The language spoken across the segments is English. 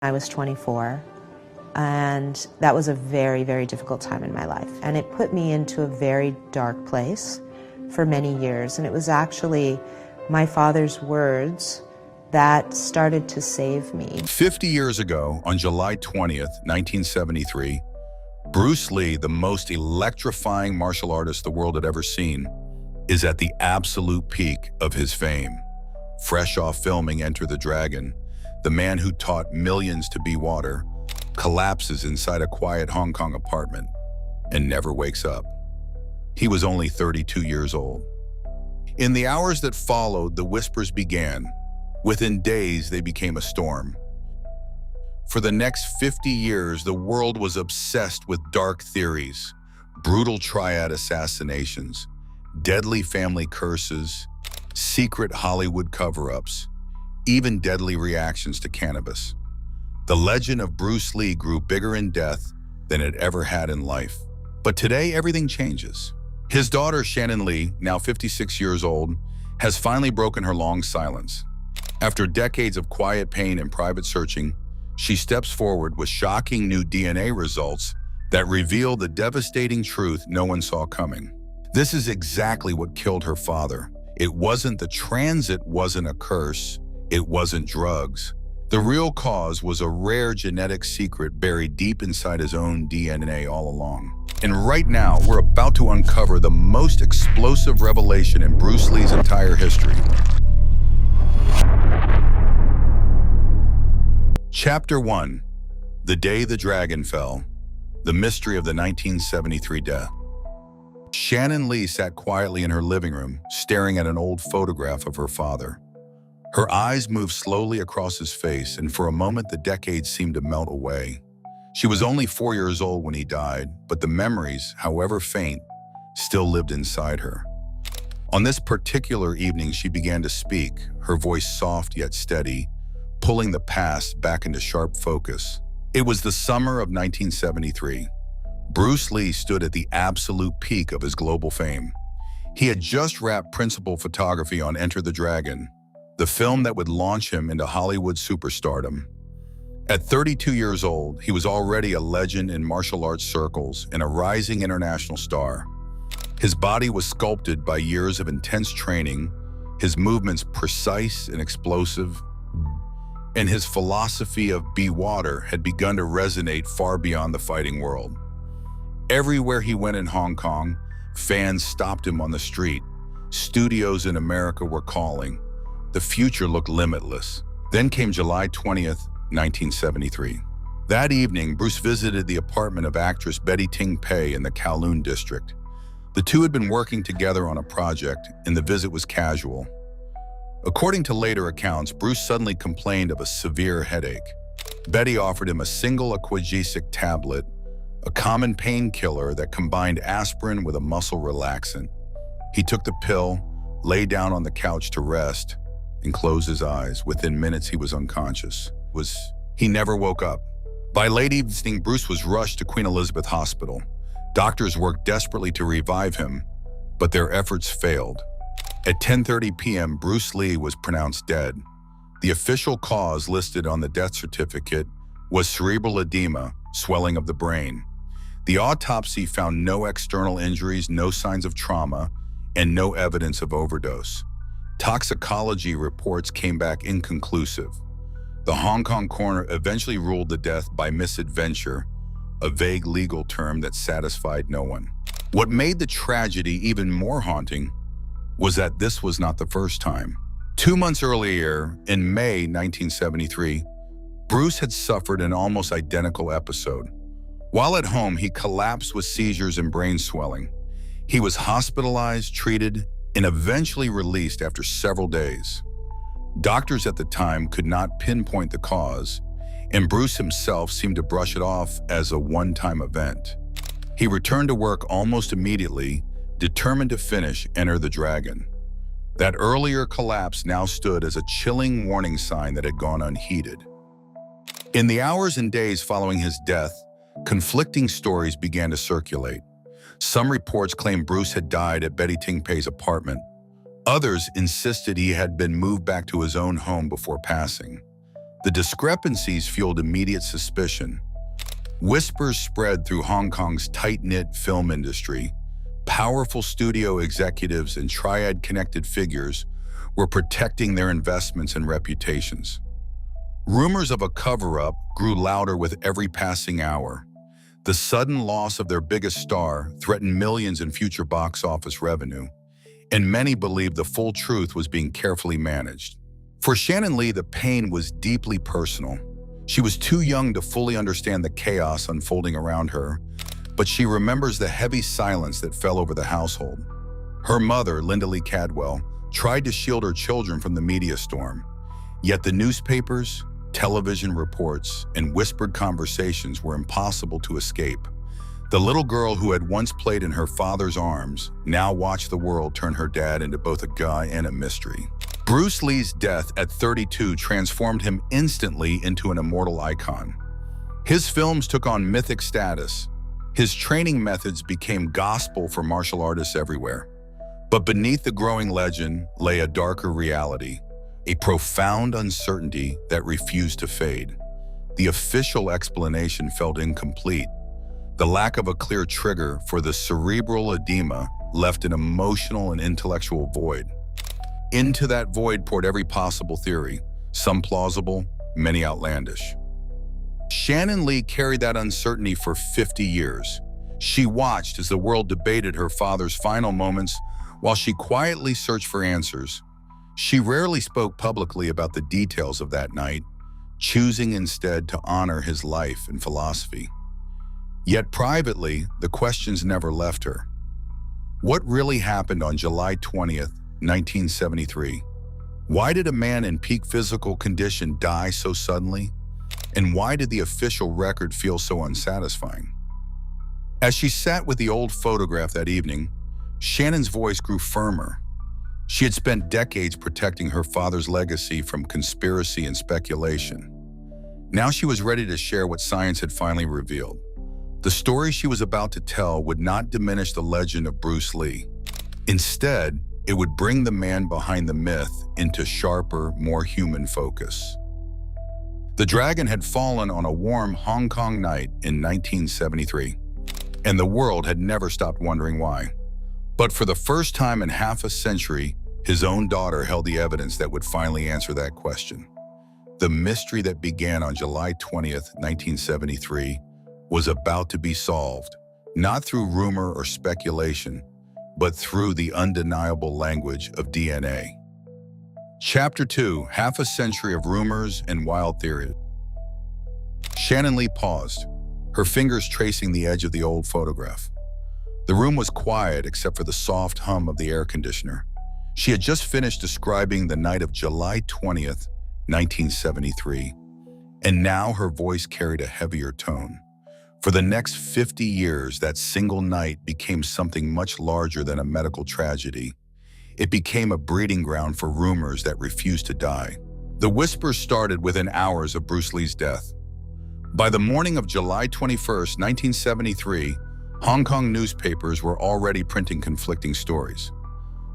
I was 24, and that was a very, very difficult time in my life. And it put me into a very dark place for many years. And it was actually my father's words that started to save me. 50 years ago, on July 20th, 1973, Bruce Lee, the most electrifying martial artist the world had ever seen, is at the absolute peak of his fame. Fresh off filming Enter the Dragon, the man who taught millions to be water collapses inside a quiet Hong Kong apartment and never wakes up. He was only 32 years old. In the hours that followed, the whispers began. Within days, they became a storm. For the next 50 years, the world was obsessed with dark theories, brutal triad assassinations, deadly family curses, secret Hollywood cover-ups, even deadly reactions to cannabis. The legend of Bruce Lee grew bigger in death than it ever had in life. But today, everything changes. His daughter, Shannon Lee, now 56 years old, has finally broken her long silence. After decades of quiet pain and private searching, she steps forward with shocking new DNA results that reveal the devastating truth no one saw coming. This is exactly what killed her father. It wasn't the transit, wasn't a curse, it wasn't drugs. The real cause was a rare genetic secret buried deep inside his own DNA all along. And right now, we're about to uncover the most explosive revelation in Bruce Lee's entire history. Chapter 1. The Day the Dragon Fell. The Mystery of the 1973 Death. Shannon Lee sat quietly in her living room, staring at an old photograph of her father. Her eyes moved slowly across his face, and for a moment the decades seemed to melt away. She was only 4 years old when he died, but the memories, however faint, still lived inside her. On this particular evening, she began to speak, her voice soft yet steady, pulling the past back into sharp focus. It was the summer of 1973. Bruce Lee stood at the absolute peak of his global fame. He had just wrapped principal photography on Enter the Dragon, the film that would launch him into Hollywood superstardom. At 32 years old, he was already a legend in martial arts circles and a rising international star. His body was sculpted by years of intense training, his movements precise and explosive, and his philosophy of be water had begun to resonate far beyond the fighting world. Everywhere he went in Hong Kong, fans stopped him on the street. Studios in America were calling. The future looked limitless. Then came July 20th, 1973. That evening, Bruce visited the apartment of actress Betty Ting Pei in the Kowloon district. The two had been working together on a project, and the visit was casual. According to later accounts, Bruce suddenly complained of a severe headache. Betty offered him a single aquagesic tablet, a common painkiller that combined aspirin with a muscle relaxant. He took the pill, lay down on the couch to rest, and closed his eyes. Within minutes, he was unconscious. He never woke up. By late evening, Bruce was rushed to Queen Elizabeth Hospital. Doctors worked desperately to revive him, but their efforts failed. At 10:30 p.m., Bruce Lee was pronounced dead. The official cause listed on the death certificate was cerebral edema, swelling of the brain. The autopsy found no external injuries, no signs of trauma, and no evidence of overdose. Toxicology reports came back inconclusive. The Hong Kong coroner eventually ruled the death by misadventure, a vague legal term that satisfied no one. What made the tragedy even more haunting was that this was not the first time. 2 months earlier, in May 1973, Bruce had suffered an almost identical episode. While at home, he collapsed with seizures and brain swelling. He was hospitalized, treated, and eventually released after several days. Doctors at the time could not pinpoint the cause, and Bruce himself seemed to brush it off as a one-time event. He returned to work almost immediately, determined to finish Enter the Dragon. That earlier collapse now stood as a chilling warning sign that had gone unheeded. In the hours and days following his death, conflicting stories began to circulate. Some reports claimed Bruce had died at Betty Ting Pei's apartment. Others insisted he had been moved back to his own home before passing. The discrepancies fueled immediate suspicion. Whispers spread through Hong Kong's tight-knit film industry. Powerful studio executives and triad-connected figures were protecting their investments and reputations. Rumors of a cover-up grew louder with every passing hour. The sudden loss of their biggest star threatened millions in future box office revenue, and many believed the full truth was being carefully managed. For Shannon Lee, the pain was deeply personal. She was too young to fully understand the chaos unfolding around her, but she remembers the heavy silence that fell over the household. Her mother, Linda Lee Cadwell, tried to shield her children from the media storm, yet the newspapers, television reports, and whispered conversations were impossible to escape. The little girl who had once played in her father's arms now watched the world turn her dad into both a guy and a mystery. Bruce Lee's death at 32 transformed him instantly into an immortal icon. His films took on mythic status. His training methods became gospel for martial artists everywhere. But beneath the growing legend lay a darker reality, a profound uncertainty that refused to fade. The official explanation felt incomplete. The lack of a clear trigger for the cerebral edema left an emotional and intellectual void. Into that void poured every possible theory, some plausible, many outlandish. Shannon Lee carried that uncertainty for 50 years. She watched as the world debated her father's final moments while she quietly searched for answers. She rarely spoke publicly about the details of that night, choosing instead to honor his life and philosophy. Yet privately, the questions never left her. What really happened on July 20th, 1973? Why did a man in peak physical condition die so suddenly? And why did the official record feel so unsatisfying? As she sat with the old photograph that evening, Shannon's voice grew firmer. She had spent decades protecting her father's legacy from conspiracy and speculation. Now she was ready to share what science had finally revealed. The story she was about to tell would not diminish the legend of Bruce Lee. Instead, it would bring the man behind the myth into sharper, more human focus. The dragon had fallen on a warm Hong Kong night in 1973, and the world had never stopped wondering why. But for the first time in half a century, his own daughter held the evidence that would finally answer that question. The mystery that began on July 20th, 1973, was about to be solved, not through rumor or speculation, but through the undeniable language of DNA. Chapter 2, Half a Century of Rumors and Wild Theories. Shannon Lee paused, her fingers tracing the edge of the old photograph. The room was quiet except for the soft hum of the air conditioner. She had just finished describing the night of July 20th, 1973, and now her voice carried a heavier tone. For the next 50 years, that single night became something much larger than a medical tragedy. It became a breeding ground for rumors that refused to die. The whispers started within hours of Bruce Lee's death. By the morning of July 21st, 1973, Hong Kong newspapers were already printing conflicting stories.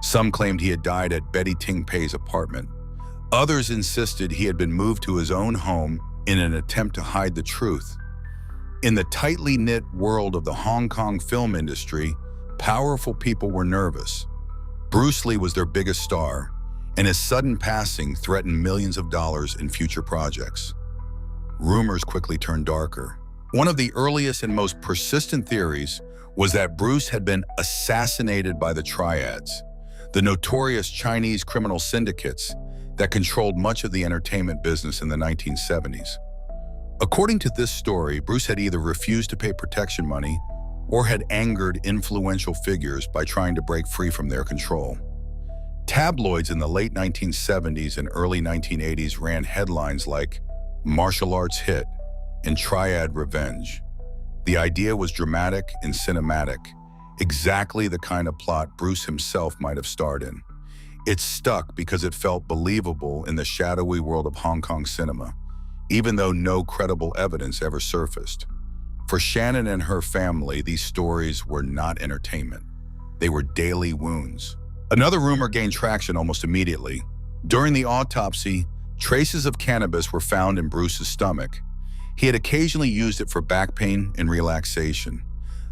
Some claimed he had died at Betty Ting Pei's apartment. Others insisted he had been moved to his own home in an attempt to hide the truth. In the tightly knit world of the Hong Kong film industry, powerful people were nervous. Bruce Lee was their biggest star, and his sudden passing threatened millions of dollars in future projects. Rumors quickly turned darker. One of the earliest and most persistent theories was that Bruce had been assassinated by the triads, the notorious Chinese criminal syndicates that controlled much of the entertainment business in the 1970s. According to this story, Bruce had either refused to pay protection money or had angered influential figures by trying to break free from their control. Tabloids in the late 1970s and early 1980s ran headlines like "Martial Arts Hit" and "Triad Revenge." The idea was dramatic and cinematic, exactly the kind of plot Bruce himself might have starred in. It stuck because it felt believable in the shadowy world of Hong Kong cinema, even though no credible evidence ever surfaced. For Shannon and her family, these stories were not entertainment. They were daily wounds. Another rumor gained traction almost immediately. During the autopsy, Traces of cannabis were found in Bruce's stomach. He had occasionally used it for back pain and relaxation,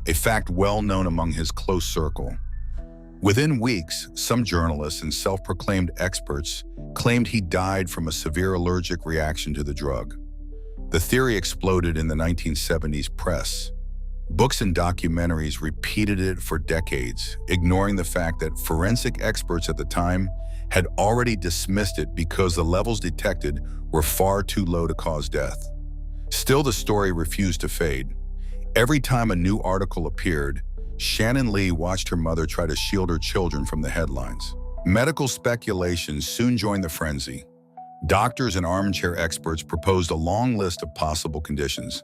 a fact well known among his close circle. Within weeks, some journalists and self-proclaimed experts claimed he died from a severe allergic reaction to the drug. The theory exploded in the 1970s press. Books and documentaries repeated it for decades, ignoring the fact that forensic experts at the time had already dismissed it because the levels detected were far too low to cause death. Still, the story refused to fade. Every time a new article appeared, Shannon Lee watched her mother try to shield her children from the headlines. Medical speculation soon joined the frenzy. Doctors and armchair experts proposed a long list of possible conditions.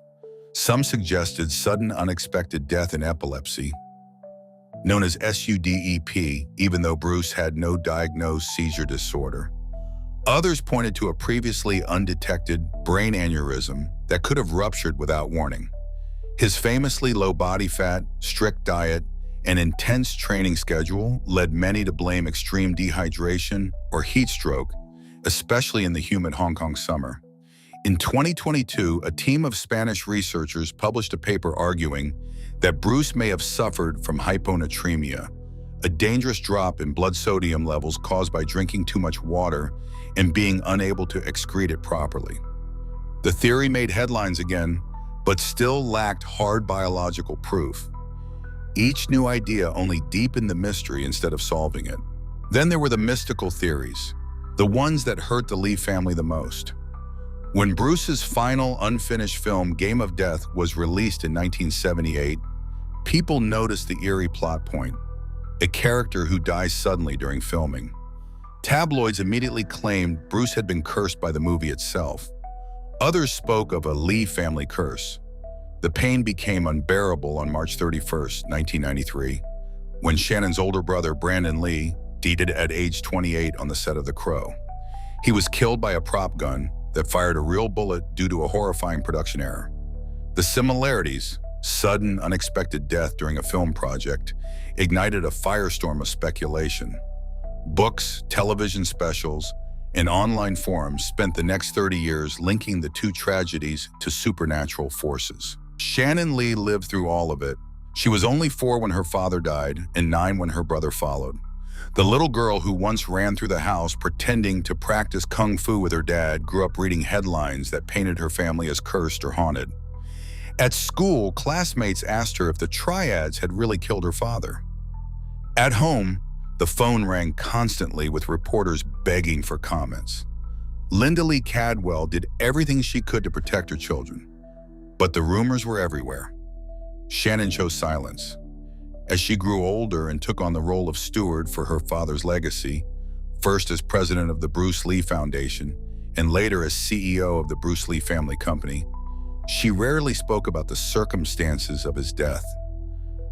Some suggested sudden unexpected death in epilepsy, known as SUDEP, even though Bruce had no diagnosed seizure disorder. Others pointed to a previously undetected brain aneurysm that could have ruptured without warning. His famously low body fat, strict diet, and intense training schedule led many to blame extreme dehydration or heat stroke, especially in the humid Hong Kong summer. In 2022, a team of Spanish researchers published a paper arguing that Bruce may have suffered from hyponatremia, a dangerous drop in blood sodium levels caused by drinking too much water and being unable to excrete it properly. The theory made headlines again, but still lacked hard biological proof. Each new idea only deepened the mystery instead of solving it. Then there were the mystical theories, the ones that hurt the Lee family the most. When Bruce's final unfinished film, Game of Death, was released in 1978, people noticed the eerie plot point, a character who dies suddenly during filming. Tabloids immediately claimed Bruce had been cursed by the movie itself. Others spoke of a Lee family curse. The pain became unbearable on March 31st, 1993, when Shannon's older brother, Brandon Lee, died at age 28 on the set of The Crow. He was killed by a prop gun that fired a real bullet due to a horrifying production error. The similarities, sudden, unexpected death during a film project, ignited a firestorm of speculation. Books, television specials, and online forums spent the next 30 years linking the two tragedies to supernatural forces. Shannon Lee lived through all of it. She was only 4 when her father died and 9 when her brother followed. The little girl who once ran through the house pretending to practice kung fu with her dad grew up reading headlines that painted her family as cursed or haunted. At school, classmates asked her if the triads had really killed her father. At home, the phone rang constantly with reporters begging for comments. Linda Lee Cadwell did everything she could to protect her children, but the rumors were everywhere. Shannon chose silence. As she grew older and took on the role of steward for her father's legacy, first as president of the Bruce Lee Foundation and later as CEO of the Bruce Lee Family Company, she rarely spoke about the circumstances of his death.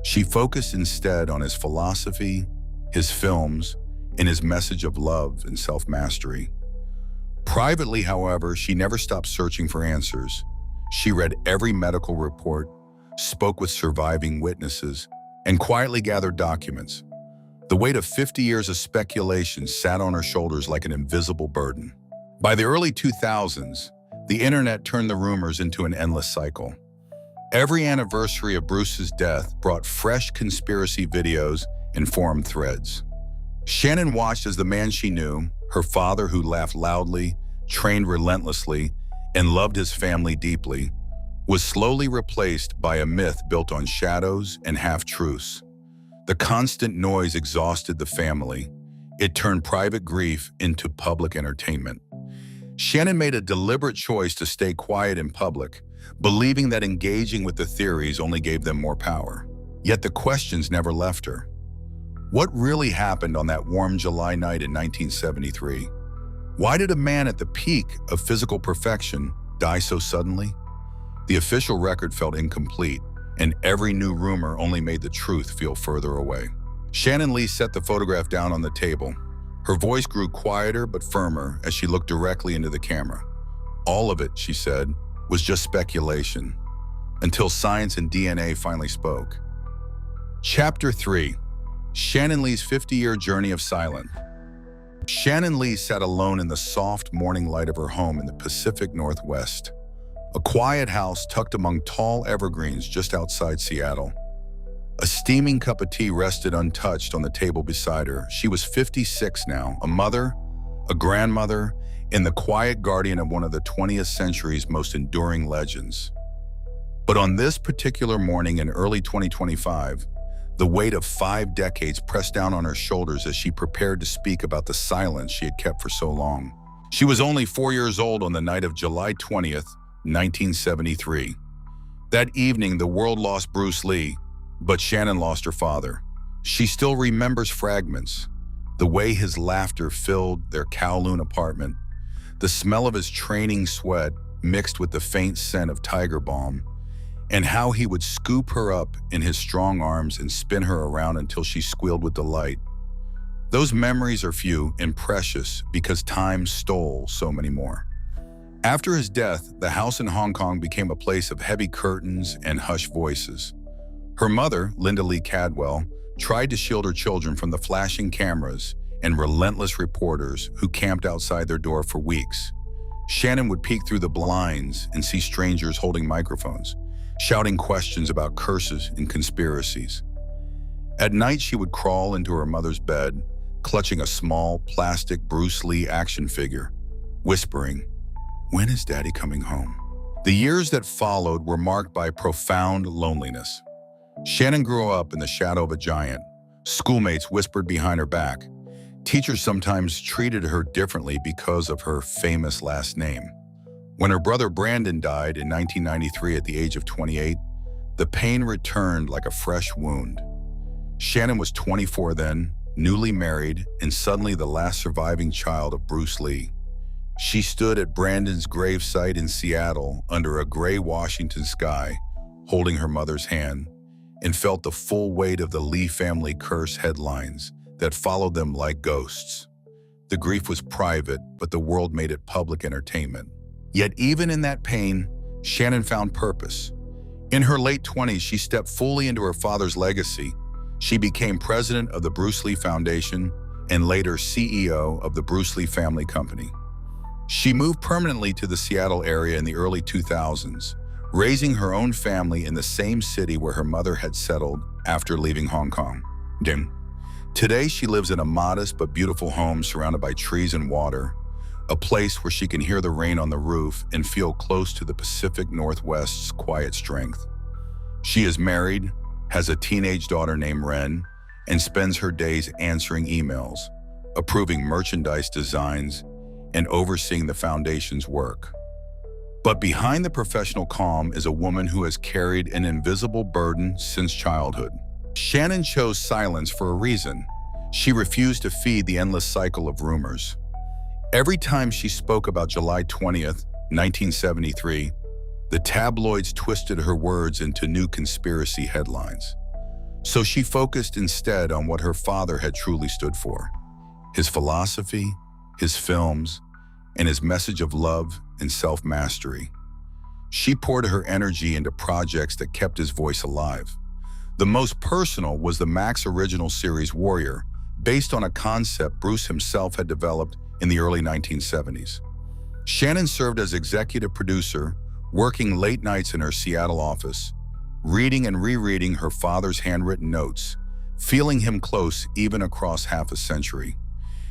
She focused instead on his philosophy, his films, and his message of love and self-mastery. Privately, however, she never stopped searching for answers. She read every medical report, spoke with surviving witnesses, and quietly gathered documents. The weight of 50 years of speculation sat on her shoulders like an invisible burden. By the early 2000s, the internet turned the rumors into an endless cycle. Every anniversary of Bruce's death brought fresh conspiracy videos and forum threads. Shannon watched as the man she knew, her father who laughed loudly, trained relentlessly, and loved his family deeply, was slowly replaced by a myth built on shadows and half-truths. The constant noise exhausted the family. It turned private grief into public entertainment. Shannon made a deliberate choice to stay quiet in public, believing that engaging with the theories only gave them more power. Yet the questions never left her. What really happened on that warm July night in 1973? Why did a man at the peak of physical perfection die so suddenly? The official record felt incomplete, and every new rumor only made the truth feel further away. Shannon Lee set the photograph down on the table. Her voice grew quieter but firmer as she looked directly into the camera. All of it, she said, was just speculation, until science and DNA finally spoke. Chapter 3. Shannon Lee's 50-year journey of silence. Shannon Lee sat alone in the soft morning light of her home in the Pacific Northwest, a quiet house tucked among tall evergreens just outside Seattle. A steaming cup of tea rested untouched on the table beside her. She was 56 now, a mother, a grandmother, and the quiet guardian of one of the 20th century's most enduring legends. But on this particular morning in early 2025, the weight of 5 decades pressed down on her shoulders as she prepared to speak about the silence she had kept for so long. She was only 4 years old on the night of July 20th, 1973. That evening, the world lost Bruce Lee, but Shannon lost her father. She still remembers fragments, the way his laughter filled their Kowloon apartment, the smell of his training sweat mixed with the faint scent of tiger balm, and how he would scoop her up in his strong arms and spin her around until she squealed with delight. Those memories are few and precious because time stole so many more. After his death, the house in Hong Kong became a place of heavy curtains and hushed voices. Her mother, Linda Lee Cadwell, tried to shield her children from the flashing cameras and relentless reporters who camped outside their door for weeks. Shannon would peek through the blinds and see strangers holding microphones, shouting questions about curses and conspiracies. At night, she would crawl into her mother's bed, clutching a small plastic Bruce Lee action figure, whispering, "When is Daddy coming home?" The years that followed were marked by profound loneliness. Shannon grew up in the shadow of a giant. Schoolmates whispered behind her back. Teachers sometimes treated her differently because of her famous last name. When her brother Brandon died in 1993 at the age of 28, the pain returned like a fresh wound. Shannon was 24 then, newly married, and suddenly the last surviving child of Bruce Lee. She stood at Brandon's gravesite in Seattle under a gray Washington sky, holding her mother's hand, and felt the full weight of the Lee family curse headlines that followed them like ghosts. The grief was private, but the world made it public entertainment. Yet even in that pain, Shannon found purpose. In her late 20s, she stepped fully into her father's legacy. She became president of the Bruce Lee Foundation and later CEO of the Bruce Lee Family Company. She moved permanently to the Seattle area in the early 2000s, raising her own family in the same city where her mother had settled after leaving Hong Kong. Today, she lives in a modest but beautiful home surrounded by trees and water, a place where she can hear the rain on the roof and feel close to the Pacific Northwest's quiet strength. She is married, has a teenage daughter named Ren, and spends her days answering emails, approving merchandise designs, and overseeing the foundation's work. But behind the professional calm is a woman who has carried an invisible burden since childhood. Shannon chose silence for a reason. She refused to feed the endless cycle of rumors. Every time she spoke about July 20th, 1973, the tabloids twisted her words into new conspiracy headlines. So she focused instead on what her father had truly stood for: his philosophy, his films, and his message of love and self-mastery. She poured her energy into projects that kept his voice alive. The most personal was the Max original series Warrior, based on a concept Bruce himself had developed in the early 1970s. Shannon served as executive producer, working late nights in her Seattle office, reading and rereading her father's handwritten notes, feeling him close even across half a century.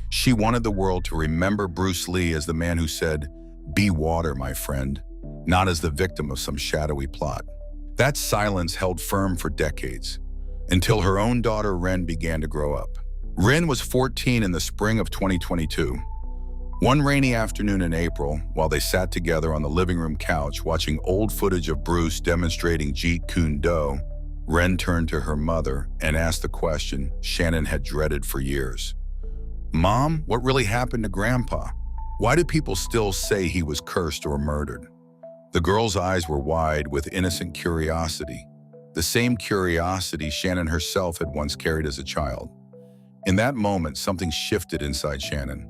She wanted the world to remember Bruce Lee as the man who said, "Be water, my friend," not as the victim of some shadowy plot. That silence held firm for decades, until her own daughter Ren began to grow up. Ren was 14 in the spring of 2022. One rainy afternoon in April, while they sat together on the living room couch watching old footage of Bruce demonstrating Jeet Kune Do, Ren turned to her mother and asked the question Shannon had dreaded for years. "Mom, what really happened to Grandpa? Why do people still say he was cursed or murdered?" The girl's eyes were wide with innocent curiosity, the same curiosity Shannon herself had once carried as a child. In that moment, something shifted inside Shannon.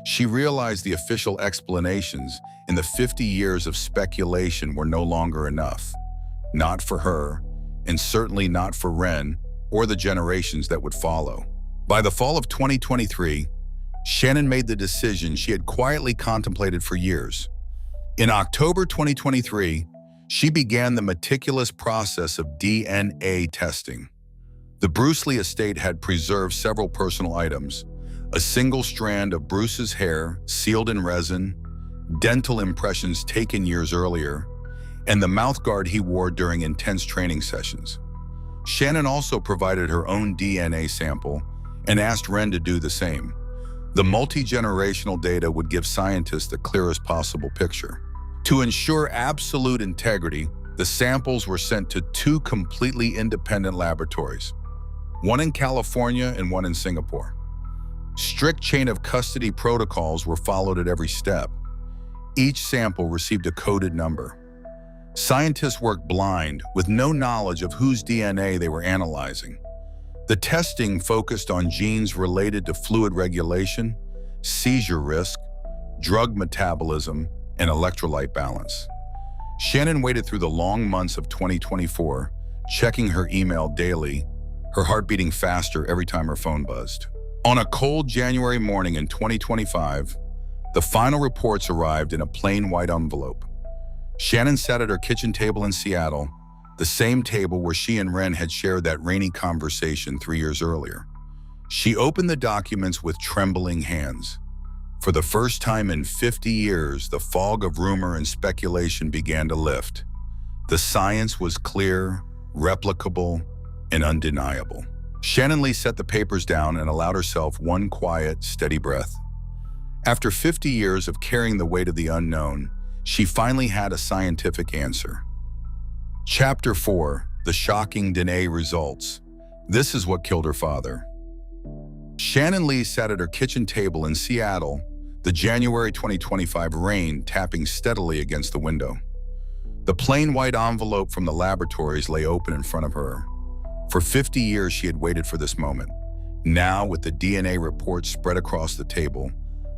She realized the official explanations in the 50 years of speculation were no longer enough. Not for her, and certainly not for Ren or the generations that would follow. By the fall of 2023, Shannon made the decision she had quietly contemplated for years. In October 2023, she began the meticulous process of DNA testing. The Bruce Lee estate had preserved several personal items: a single strand of Bruce's hair sealed in resin, dental impressions taken years earlier, and the mouthguard he wore during intense training sessions. Shannon also provided her own DNA sample and asked Ren to do the same. The multi-generational data would give scientists the clearest possible picture. To ensure absolute integrity, the samples were sent to two completely independent laboratories, one in California and one in Singapore. Strict chain of custody protocols were followed at every step. Each sample received a coded number. Scientists worked blind, with no knowledge of whose DNA they were analyzing. The testing focused on genes related to fluid regulation, seizure risk, drug metabolism, and electrolyte balance. Shannon waited through the long months of 2024, checking her email daily, her heart beating faster every time her phone buzzed. On a cold January morning in 2025, the final reports arrived in a plain white envelope. Shannon sat at her kitchen table in Seattle, the same table where she and Ren had shared that rainy conversation 3 years earlier. She opened the documents with trembling hands. For the first time in 50 years, the fog of rumor and speculation began to lift. The science was clear, replicable, and undeniable. Shannon Lee set the papers down and allowed herself one quiet, steady breath. After 50 years of carrying the weight of the unknown, she finally had a scientific answer. Chapter 4: The Shocking DNA Results. This is what killed her father. Shannon Lee sat at her kitchen table in Seattle, the January 2025 rain tapping steadily against the window. The plain white envelope from the laboratories lay open in front of her. For 50 years she had waited for this moment. Now, with the DNA reports spread across the table,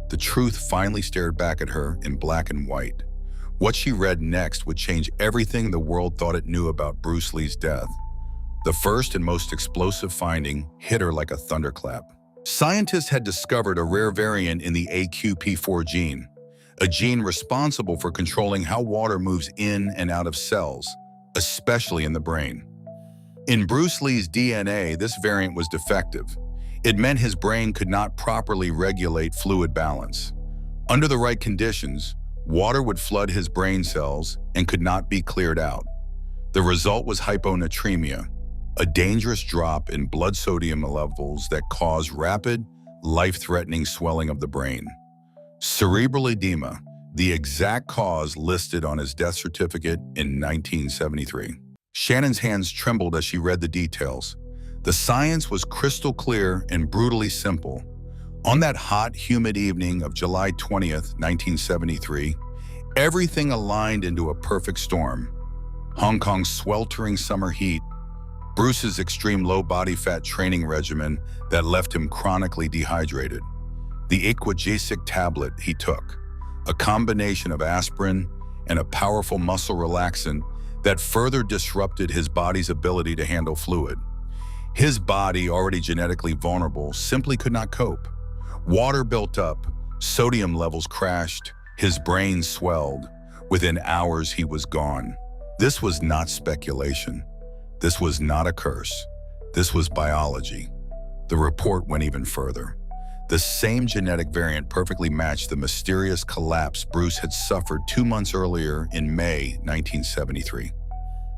the truth finally stared back at her in black and white. What she read next would change everything the world thought it knew about Bruce Lee's death. The first and most explosive finding hit her like a thunderclap. Scientists had discovered a rare variant in the AQP4 gene, a gene responsible for controlling how water moves in and out of cells, especially in the brain. In Bruce Lee's DNA, this variant was defective. It meant his brain could not properly regulate fluid balance. Under the right conditions, water would flood his brain cells and could not be cleared out. The result was hyponatremia, a dangerous drop in blood sodium levels that caused rapid, life-threatening swelling of the brain. Cerebral edema, the exact cause listed on his death certificate in 1973. Shannon's hands trembled as she read the details. The science was crystal clear and brutally simple. On that hot, humid evening of July 20th, 1973, everything aligned into a perfect storm. Hong Kong's sweltering summer heat, Bruce's extreme low body fat training regimen that left him chronically dehydrated, the Equagesic tablet he took, a combination of aspirin and a powerful muscle relaxant that further disrupted his body's ability to handle fluid. His body, already genetically vulnerable, simply could not cope. Water built up, sodium levels crashed, his brain swelled. Within hours, he was gone. This was not speculation. This was not a curse. This was biology. The report went even further. The same genetic variant perfectly matched the mysterious collapse Bruce had suffered 2 months earlier in May 1973.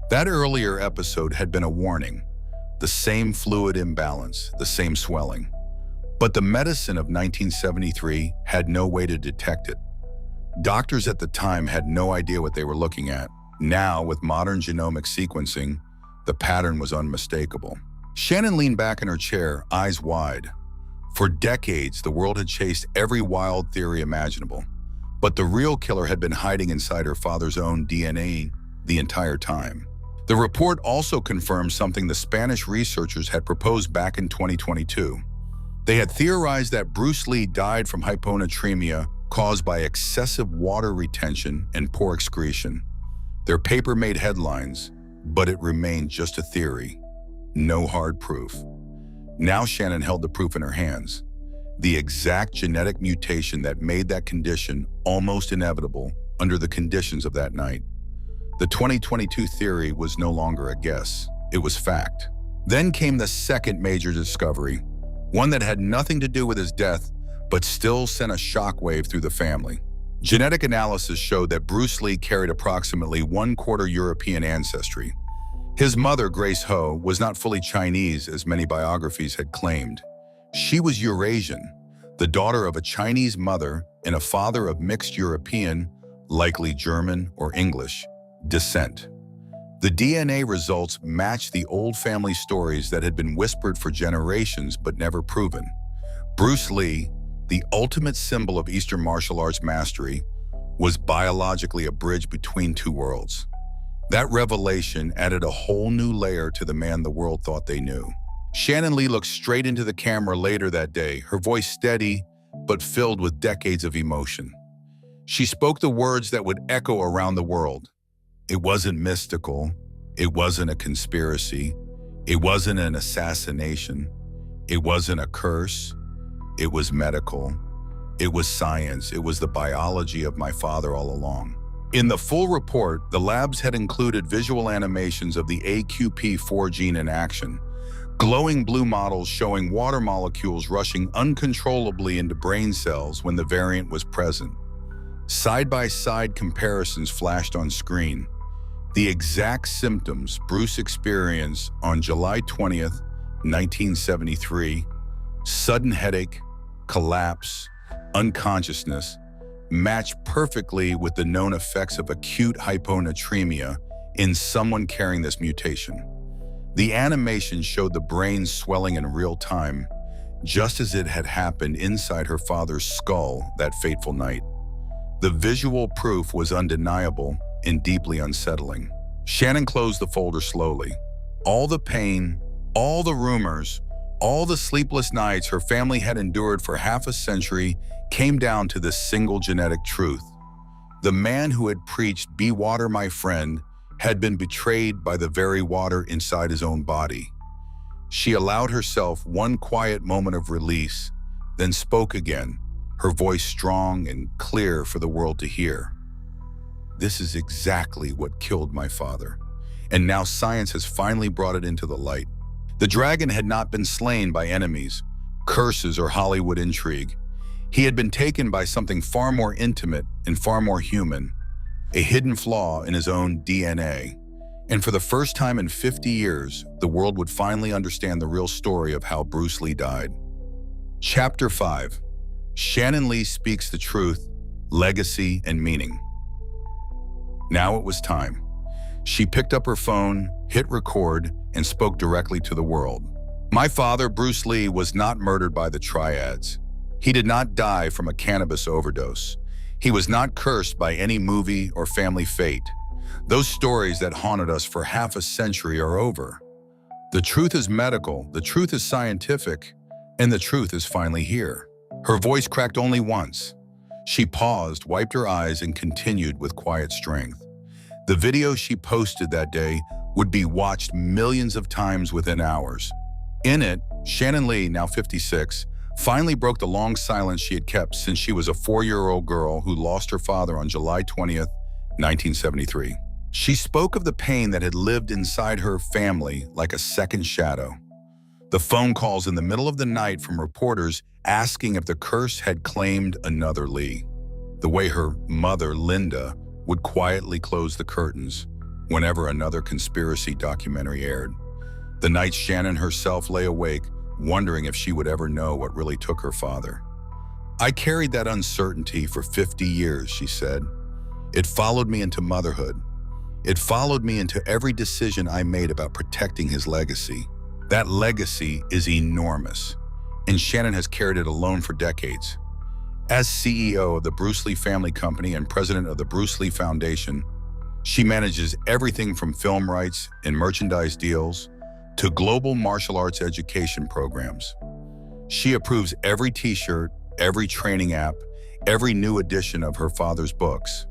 That earlier episode had been a warning. The same fluid imbalance, the same swelling. But the medicine of 1973 had no way to detect it. Doctors at the time had no idea what they were looking at. Now, with modern genomic sequencing, the pattern was unmistakable. Shannon leaned back in her chair, eyes wide. For decades, the world had chased every wild theory imaginable. But the real killer had been hiding inside her father's own DNA the entire time. The report also confirmed something the Spanish researchers had proposed back in 2022. They had theorized that Bruce Lee died from hyponatremia caused by excessive water retention and poor excretion. Their paper made headlines, but it remained just a theory. No hard proof. Now Shannon held the proof in her hands. the exact genetic mutation that made that condition almost inevitable under the conditions of that night. The 2022 theory was no longer a guess, it was fact. Then came the second major discovery, one that had nothing to do with his death, but still sent a shockwave through the family. Genetic analysis showed that Bruce Lee carried approximately 1/4 European ancestry. His mother, Grace Ho, was not fully Chinese as many biographies had claimed. She was Eurasian, the daughter of a Chinese mother and a father of mixed European, likely German or English, descent. The DNA results matched the old family stories that had been whispered for generations but never proven. Bruce Lee, the ultimate symbol of Eastern martial arts mastery, was biologically a bridge between two worlds. That revelation added a whole new layer to the man the world thought they knew. Shannon Lee looked straight into the camera later that day, her voice steady but filled with decades of emotion. She spoke the words that would echo around the world. It wasn't mystical, it wasn't a conspiracy, it wasn't an assassination, it wasn't a curse, it was medical, it was science, it was the biology of my father all along. In the full report, the labs had included visual animations of the AQP4 gene in action, glowing blue models showing water molecules rushing uncontrollably into brain cells when the variant was present. Side-by-side comparisons flashed on screen. The exact symptoms Bruce experienced on July 20th, 1973, sudden headache, collapse, unconsciousness, matched perfectly with the known effects of acute hyponatremia in someone carrying this mutation. The animation showed the brain swelling in real time, just as it had happened inside her father's skull that fateful night. The visual proof was undeniable and deeply unsettling. Shannon closed the folder slowly. All the pain, all the rumors, all the sleepless nights her family had endured for half a century came down to this single genetic truth. The man who had preached, "Be water, my friend," had been betrayed by the very water inside his own body. She allowed herself one quiet moment of release, then spoke again, her voice strong and clear for the world to hear. This is exactly what killed my father, and now science has finally brought it into the light. The dragon had not been slain by enemies, curses, or Hollywood intrigue. He had been taken by something far more intimate and far more human, a hidden flaw in his own DNA. And for the first time in 50 years, the world would finally understand the real story of how Bruce Lee died. Chapter 5. Shannon Lee speaks the truth, legacy, and meaning. Now it was time. She picked up her phone, hit record, and spoke directly to the world. My father, Bruce Lee, was not murdered by the triads. He did not die from a cannabis overdose. He was not cursed by any movie or family fate. Those stories that haunted us for half a century are over. The truth is medical, the truth is scientific, and the truth is finally here. Her voice cracked only once. She paused, wiped her eyes, and continued with quiet strength. The video she posted that day would be watched millions of times within hours. In it, Shannon Lee, now 56, finally broke the long silence she had kept since she was a 4-year-old girl who lost her father on July 20th, 1973. She spoke of the pain that had lived inside her family like a second shadow. The phone calls in the middle of the night from reporters asking if the curse had claimed another Lee. The way her mother, Linda, would quietly close the curtains whenever another conspiracy documentary aired. The nights Shannon herself lay awake, wondering if she would ever know what really took her father. I carried that uncertainty for 50 years, she said. It followed me into motherhood. It followed me into every decision I made about protecting his legacy. That legacy is enormous, and Shannon has carried it alone for decades. As CEO of the Bruce Lee Family Company and president of the Bruce Lee Foundation, she manages everything from film rights and merchandise deals to global martial arts education programs. She approves every t-shirt, every training app, every new edition of her father's books.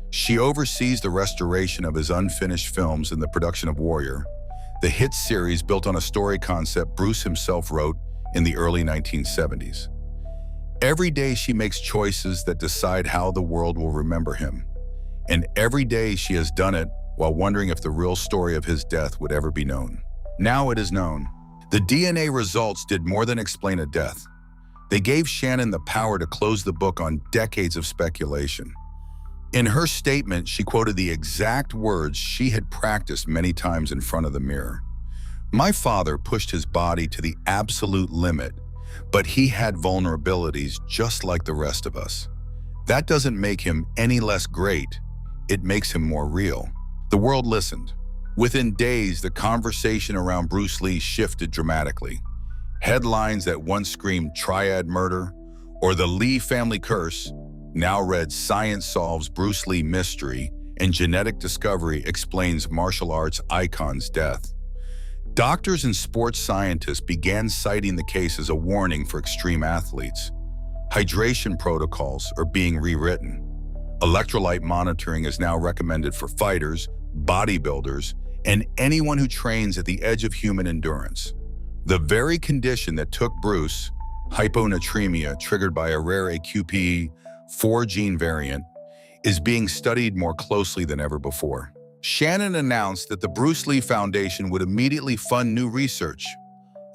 She oversees the restoration of his unfinished films and the production of Warrior, the hit series built on a story concept Bruce himself wrote in the early 1970s. Every day she makes choices that decide how the world will remember him. And every day she has done it while wondering if the real story of his death would ever be known. Now it is known. The DNA results did more than explain a death. They gave Shannon the power to close the book on decades of speculation. In her statement, she quoted the exact words she had practiced many times in front of the mirror. "My father pushed his body to the absolute limit, but he had vulnerabilities just like the rest of us. That doesn't make him any less great. It makes him more real." The world listened. Within days, the conversation around Bruce Lee shifted dramatically. Headlines that once screamed triad murder or the Lee family curse now read "Science solves Bruce Lee mystery" and "Genetic discovery explains martial arts icon's death." Doctors and sports scientists began citing the case as a warning for extreme athletes. Hydration protocols are being rewritten. Electrolyte monitoring is now recommended for fighters, bodybuilders, and anyone who trains at the edge of human endurance. The very condition that took Bruce, hyponatremia triggered by a rare AQPE4 gene variant, is being studied more closely than ever before. Shannon announced that the Bruce Lee Foundation would immediately fund new research,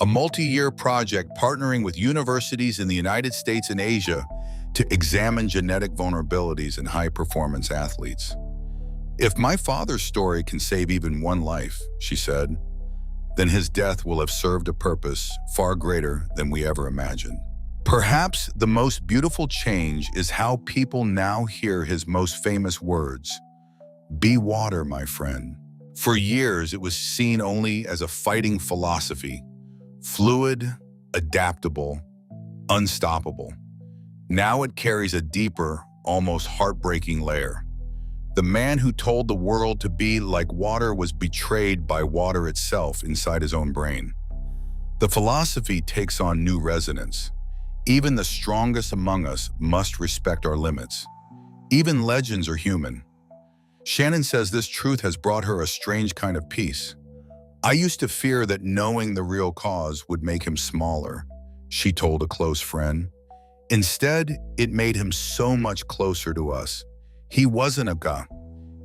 a multi-year project partnering with universities in the United States and Asia to examine genetic vulnerabilities in high-performance athletes. "If my father's story can save even one life," she said, "then his death will have served a purpose far greater than we ever imagined." Perhaps the most beautiful change is how people now hear his most famous words, "Be water, my friend." For years, it was seen only as a fighting philosophy, fluid, adaptable, unstoppable. Now it carries a deeper, almost heartbreaking layer. The man who told the world to be like water was betrayed by water itself inside his own brain. The philosophy takes on new resonance. Even the strongest among us must respect our limits. Even legends are human. Shannon says this truth has brought her a strange kind of peace. "I used to fear that knowing the real cause would make him smaller," she told a close friend. "Instead, it made him so much closer to us. He wasn't a god.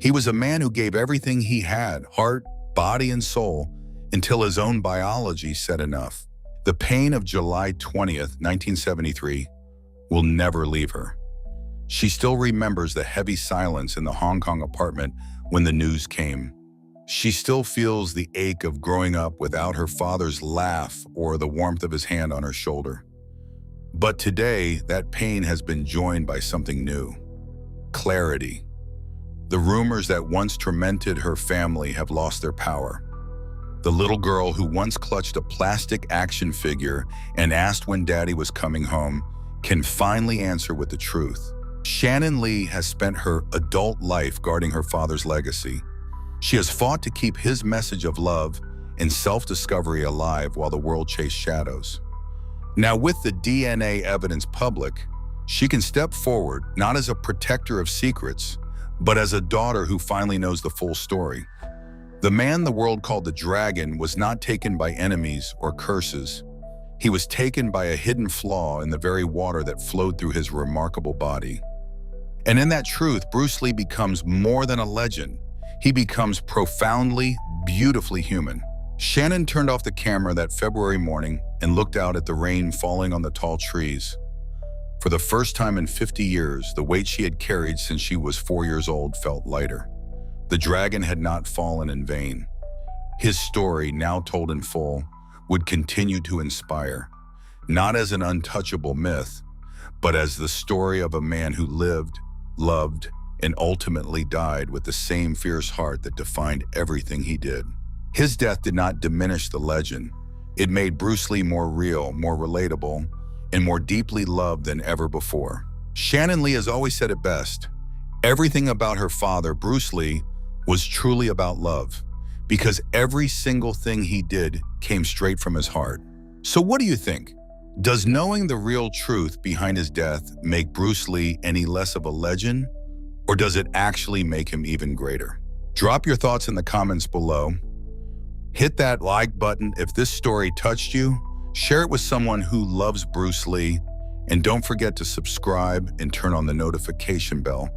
He was a man who gave everything he had, heart, body, and soul, until his own biology said enough." The pain of July 20th, 1973, will never leave her. She still remembers the heavy silence in the Hong Kong apartment when the news came. She still feels the ache of growing up without her father's laugh or the warmth of his hand on her shoulder. But today, that pain has been joined by something new: clarity. The rumors that once tormented her family have lost their power. The little girl who once clutched a plastic action figure and asked when Daddy was coming home can finally answer with the truth. Shannon Lee has spent her adult life guarding her father's legacy. She has fought to keep his message of love and self-discovery alive while the world chased shadows. Now, with the DNA evidence public, she can step forward not as a protector of secrets, but as a daughter who finally knows the full story. The man the world called the Dragon was not taken by enemies or curses. He was taken by a hidden flaw in the very water that flowed through his remarkable body. And in that truth, Bruce Lee becomes more than a legend. He becomes profoundly, beautifully human. Shannon turned off the camera that February morning and looked out at the rain falling on the tall trees. For the first time in 50 years, the weight she had carried since she was 4 years old felt lighter. The dragon had not fallen in vain. His story, now told in full, would continue to inspire, not as an untouchable myth, but as the story of a man who lived, loved, and ultimately died with the same fierce heart that defined everything he did. His death did not diminish the legend. It made Bruce Lee more real, more relatable, and more deeply loved than ever before. Shannon Lee has always said it best: everything about her father, Bruce Lee, was truly about love, because every single thing he did came straight from his heart. So what do you think? Does knowing the real truth behind his death make Bruce Lee any less of a legend, or does it actually make him even greater? Drop your thoughts in the comments below. Hit that like button if this story touched you. Share it with someone who loves Bruce Lee, And don't forget to subscribe and turn on the notification bell